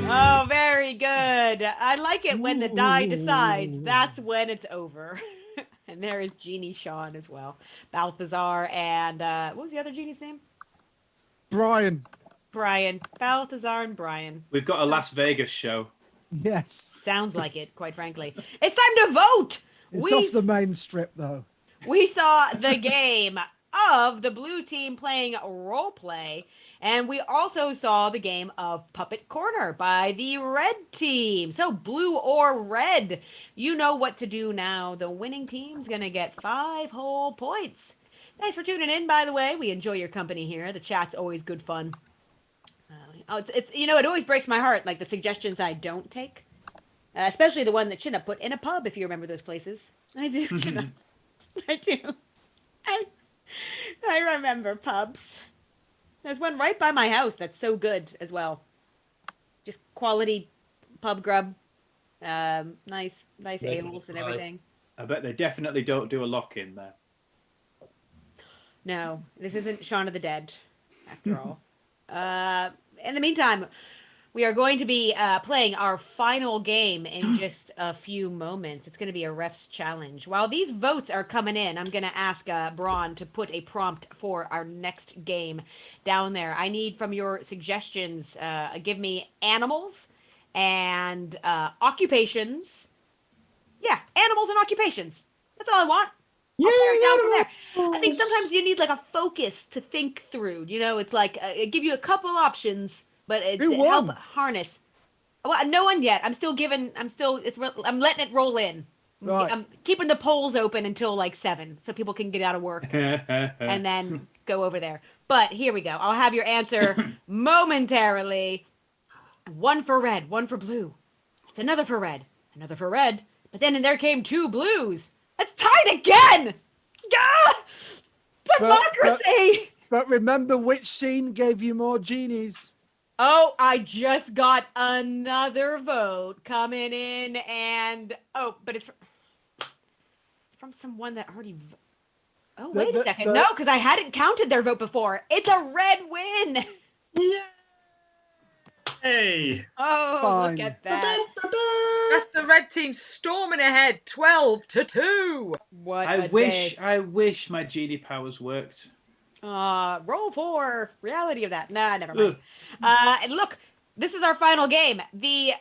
Oh, very good. I like it when the die decides. That's when it's over. And there is Genie Sean as well. Balthazar and what was the other genie's name? Brian. Balthazar and Brian. We've got a Las Vegas show. Yes. Sounds like it, quite frankly. It's time to vote. It's off the main strip, though. We saw the game of the blue team playing role play, and we also saw the game of Puppet Corner by the red team. So blue or red, you know what to do now. The winning team's going to get 5 whole points. Thanks for tuning in, by the way. We enjoy your company here. The chat's always good fun. It's it always breaks my heart, like the suggestions I don't take. Especially the one that Chinna put in a pub, if you remember those places. I do, Chinna. I do. I remember pubs. There's one right by my house that's so good as well. Just quality pub grub. Nice ales and everything. I bet they definitely don't do a lock-in there. No, this isn't Shaun of the Dead, after all. In the meantime, we are going to be playing our final game in just a few moments. It's going to be a ref's challenge. While these votes are coming in, I'm going to ask Braun to put a prompt for our next game down there. I need from your suggestions, give me animals and occupations. Yeah, animals and occupations. That's all I want. I'll tear it down from there. I think sometimes you need like a focus to think through. You know, it's like give you a couple options. But it's help harness. Well, no one yet. I'm letting it roll in. Right. I'm keeping the polls open until like 7 so people can get out of work and then go over there. But here we go. I'll have your answer momentarily. 1 for red, 1 for blue. It's another for red. But then there came 2 blues. It's tied again. Democracy. But remember which scene gave you more genies. Oh, I just got another vote coming in, and but it's from someone that already. Oh, wait a second. No, because I hadn't counted their vote before. It's a red win. Hey. Oh, Fine. look at that. That's the red team storming ahead, 12-2. What I a wish day. my genie powers worked. Roll for reality of that. Nah, never mind. And look, this is our final game. The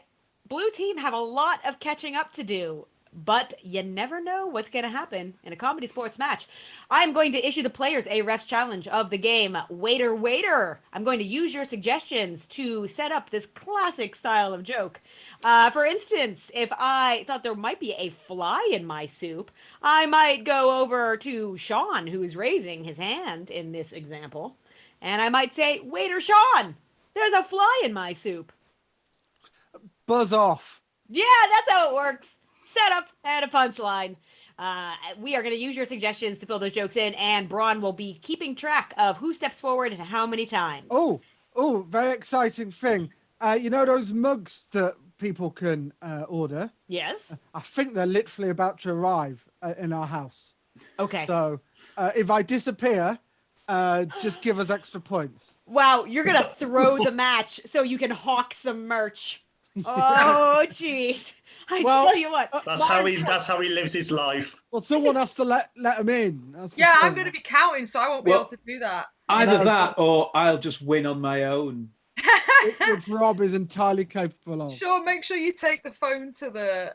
blue team have a lot of catching up to do, but you never know what's going to happen in a comedy sports match. I'm going to issue the players a refs challenge of the game. Waiter, waiter. I'm going to use your suggestions to set up this classic style of joke. For instance, if I thought there might be a fly in my soup, I might go over to Sean, who's raising his hand in this example, and I might say, Waiter Sean, there's a fly in my soup. Buzz off. Yeah, that's how it works. Setup and a punchline. We are going to use your suggestions to fill those jokes in, and Braun will be keeping track of who steps forward and how many times. Oh, very exciting thing. You know those mugs that people can order? Yes. I think they're literally about to arrive in our house. Okay. So if I disappear, just give us extra points. Wow, you're going to throw the match so you can hawk some merch. Oh, jeez. I tell you what. That's how he lives his life. Well, someone has to let him in. Yeah, I'm going to be counting, so I won't be able to do that. Either that or I'll just win on my own. Which Rob is entirely capable of. Sure, make sure you take the phone to the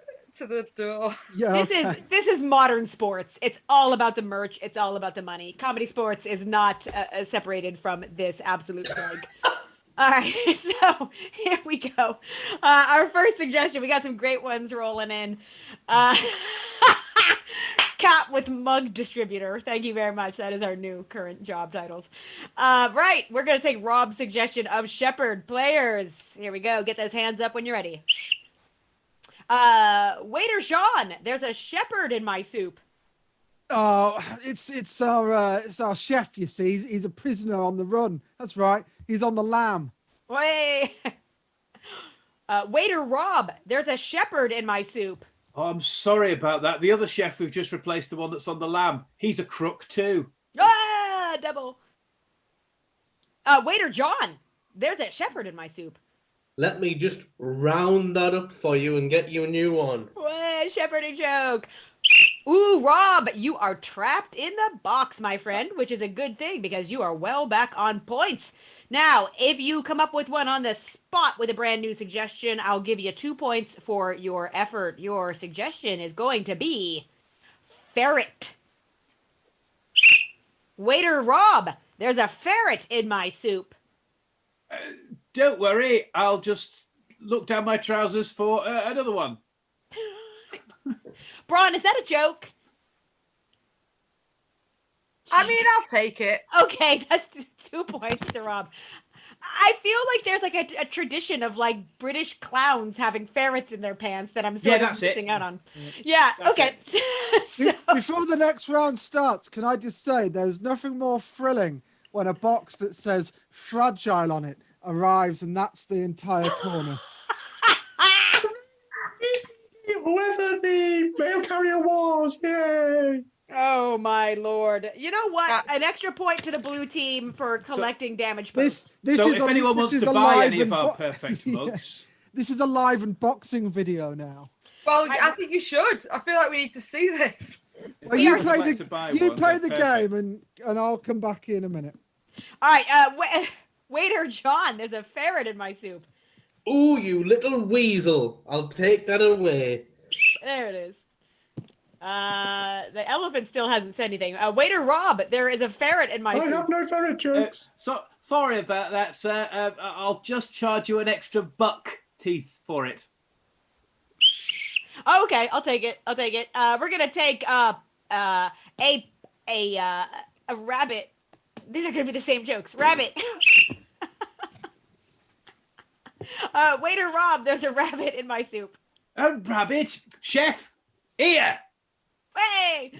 door. Yeah, This is modern sports. It's all about the merch. It's all about the money. Comedy sports is not separated from this absolute plague. All right, so here we go. Our first suggestion, we got some great ones rolling in. Cat with mug distributor. Thank you very much. That is our new current job titles. Right, we're going to take Rob's suggestion of Shepherd players. Here we go. Get those hands up when you're ready. Waiter Sean, there's a shepherd in my soup. Oh, it's our chef. You see, he's a prisoner on the run. That's right. He's on the lam. Wait. Waiter Rob, there's a shepherd in my soup. Oh, I'm sorry about that. The other chef we've just replaced, the one that's on the lamb, he's a crook too. Ah, double. Waiter John, there's a shepherd in my soup. Let me just round that up for you and get you a new one. Wait, shepherding joke. Ooh, Rob, you are trapped in the box, my friend, which is a good thing because you are well back on points. Now, if you come up with one on the spot with a brand new suggestion, I'll give you 2 points for your effort. Your suggestion is going to be ferret. Waiter Rob, there's a ferret in my soup. Don't worry, I'll just look down my trousers for another one. Braun, is that a joke? I mean, I'll take it. Okay, that's 2 points to Rob. I feel like there's like a tradition of like British clowns having ferrets in their pants that I'm sort of missing out on. Yeah, That's okay. Before the next round starts, can I just say there's nothing more thrilling when a box that says fragile on it arrives and that's the entire corner. Whoever the mail carrier was, yay! Oh my lord! You know what? An extra point to the blue team for collecting damage points. This So is if a, anyone this wants is to a buy live any of our unbo- perfect Yeah. mugs, This is a live unboxing video now. Well, I think you should. I feel like we need to see this. Well, you I'd play like to buy the one, play they're the perfect. game and I'll come back in a minute. All right, waiter John, there's a ferret in my soup. Ooh, you little weasel. I'll take that away. There it is. The elephant still hasn't said anything. Waiter Rob, there is a ferret in my I soup. have no ferret jokes. so sorry about that, sir. I'll just charge you an extra buck teeth for it. Oh, okay, I'll take it. We're gonna take a rabbit. These are gonna be the same jokes. Rabbit. Waiter Rob, there's a rabbit in my soup. Rabbit, chef, here. Hey,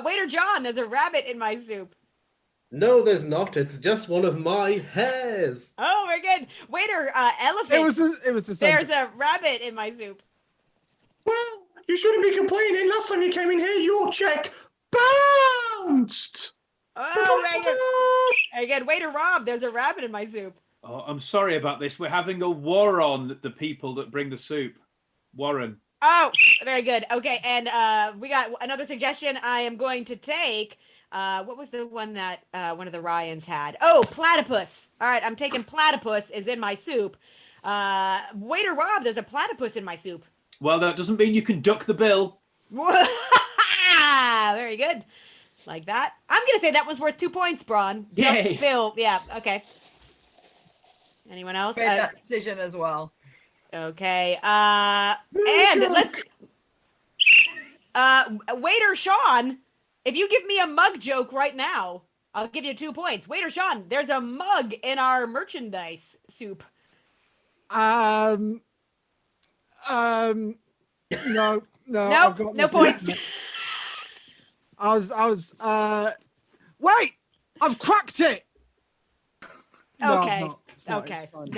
Waiter John, there's a rabbit in my soup. No, there's not. It's just one of my hairs. Oh, very good. Waiter Elephant, It was the same. there's a rabbit in my soup. Well, you shouldn't be complaining. Last time you came in here, your check bounced. Oh, very good. Very good. Waiter Rob, there's a rabbit in my soup. Oh, I'm sorry about this. We're having a war on the people that bring the soup. Warren. Oh, very good. Okay, and we got another suggestion. I am going to take, what was the one that one of the Ryans had? Oh, platypus. All right, I'm taking platypus is in my soup. Waiter Rob, there's a platypus in my soup. Well, that doesn't mean you can duck the bill. Very good. Like that. I'm going to say that one's worth 2 points, Braun. Yay. Bill, yeah, okay. Anyone else? Made that decision as well. Okay. And let's Waiter Sean, if you give me a mug joke right now, I'll give you 2 points. Waiter Sean, there's a mug in our merchandise soup. No, Nope, I've got no points. I was wait, I've cracked it. No, Okay. I'm not. It's not. Okay. It's fine.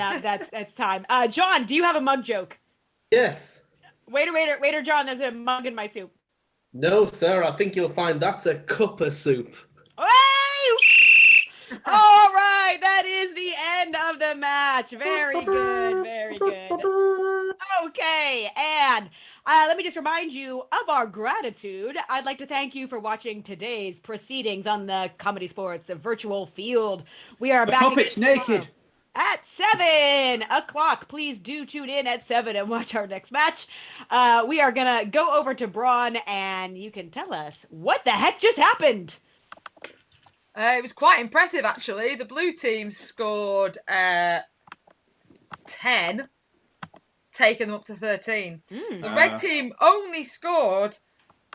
That's time. John, do you have a mug joke? Yes. Waiter John, there's a mug in my soup. No, sir. I think you'll find that's a cup of soup. Hey! All right, that is the end of the match. Very good, very good. Okay, and let me just remind you of our gratitude. I'd like to thank you for watching today's proceedings on the Comedy Sports virtual field. We are The back puppet's again naked. at 7 o'clock. Please do tune in at 7 and watch our next match. We are gonna go over to Braun, and you can tell us what the heck just happened. It was quite impressive, actually. The blue team scored 10, taking them up to 13. The red team only scored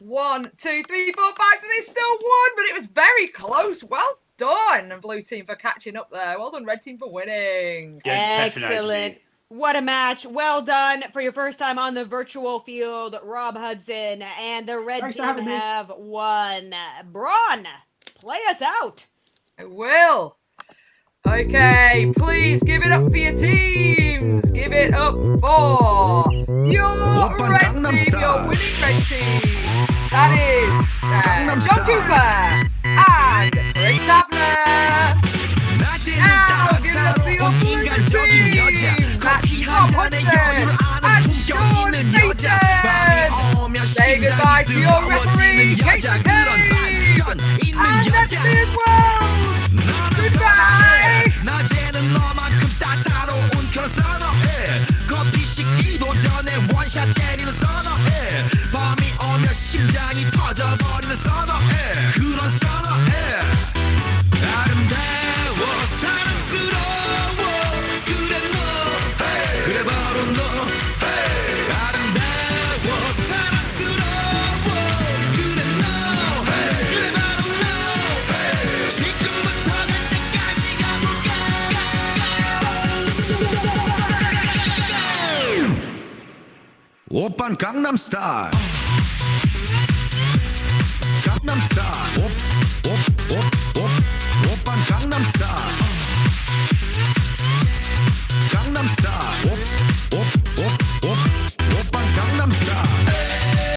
1, 2, 3, 4, 5, so they still won, but it was very close. Well done, blue team, for catching up there. Well done, red team, for winning. Excellent. What a match. Well done for your first time on the virtual field, Rob Hudson, and the red Thanks for team having me. have won. Braun, play us out. I will. Okay, please give it up for your teams. Give it up for your red team, your winning red team. That is John Cooper and Chris Tapner. Now give it up for your blue team. That's Rob Hudson and Sean Mason. Say goodbye to your referee, Casey Kane. And that's me as well. Goodbye. 낮에는 너만큼 따사로운 그런 선어해 커피 식기도 전에 원샷 때리는 선어해 밤이 오면 심장이 터져버리는 선어해 그런 선어해 아름다워 사랑스러워 그래 너 그래 바로 너 아름다워 사랑스러워 그래 너 그래 바로 너 지금부터 갈 때까지 가볼까 오빤 강남스타일 강남스타일 오빤 강남스타일